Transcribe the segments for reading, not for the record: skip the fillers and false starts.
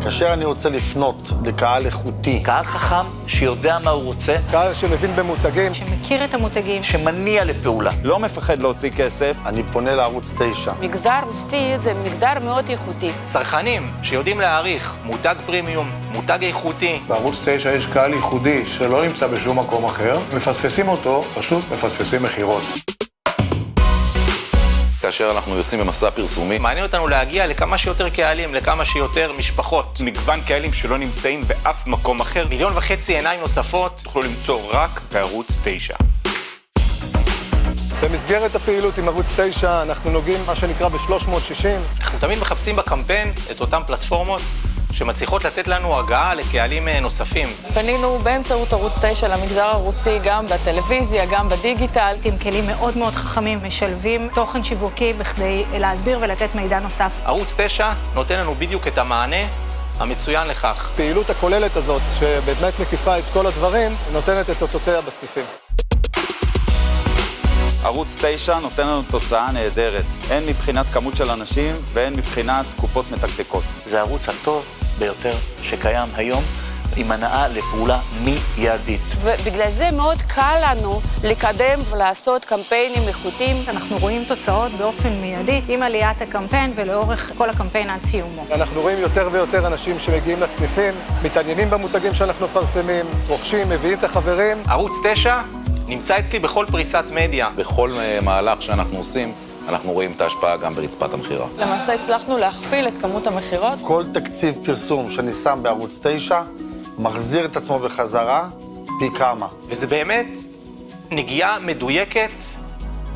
כאשר אני רוצה לפנות לקהל איכותי, קהל חכם שיודע מה הוא רוצה, קהל שמבין במותגים, שמכיר את המותגים, שמניע לפעולה. לא מפחד להוציא כסף. אני פונה לערוץ 9. מגזר רוסי זה מגזר מאוד איכותי. צרכנים שיודעים להעריך מותג פרימיום, מותג איכותי. בערוץ 9 יש קהל ייחודי שלא נמצא בשום מקום אחר. מפספסים אותו, פשוט מפספסים מחירות. כאשר אנחנו יוצאים במסע פרסומי, מעניין אותנו להגיע לכמה שיותר קהלים, לכמה שיותר משפחות. מגוון קהלים שלא נמצאים באף מקום אחר. 1.5 מיליון עיניים נוספות. תוכלו למצוא רק בערוץ 9. במסגרת הפעילות עם ערוץ 9 אנחנו נוגעים מה שנקרא ב-360. אנחנו תמיד מחפשים בקמפיין את אותן פלטפורמות שמצליחות לתת לנו הגעה לקהלים נוספים. פנינו באמצעות ערוץ 9 למגזר הרוסי, גם בטלוויזיה, גם בדיגיטל. עם כלים מאוד מאוד חכמים, משלבים תוכן שיווקי בכדי להסביר ולתת מידע נוסף. ערוץ 9 נותן לנו בדיוק את המענה המצוין לכך. הפעילות הכוללת הזאת, שבאמת מקיפה את כל הדברים, נותנת את אותותיה בסניפים. ערוץ 9 נותן לנו תוצאה נהדרת, הן מבחינת כמות של אנשים והן מבחינת קופות מתקתקות. זה הערוץ הטוב ביותר שקיים היום, עם הנעה לפעולה מיידית. ובגלל זה מאוד קל לנו לקדם ולעשות קמפיינים איכותיים. אנחנו רואים תוצאות באופן מיידי עם עליית הקמפיין ולאורך כל הקמפיין עד סיומו. אנחנו רואים יותר ויותר אנשים שמגיעים לסניפים, מתעניינים במותגים שאנחנו מפרסמים, רוכשים, מביאים את החברים. ערוץ 9 נמצא אצלי בכל פריסת מדיה. בכל מהלך שאנחנו עושים, אנחנו רואים את ההשפעה גם ברצפת המחירה. למעשה הצלחנו להכפיל את כמות המחירות. כל תקציב פרסום שאני שם בערוץ 9 מחזיר את עצמו בחזרה פי כמה. וזה באמת נגיעה מדויקת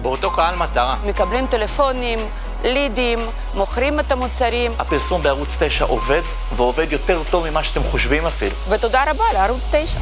באותו קהל מטרה. מקבלים טלפונים, לידים, מוכרים את המוצרים. הפרסום בערוץ 9 עובד, ועובד יותר טוב ממה שאתם חושבים אפילו. ותודה רבה לערוץ 9.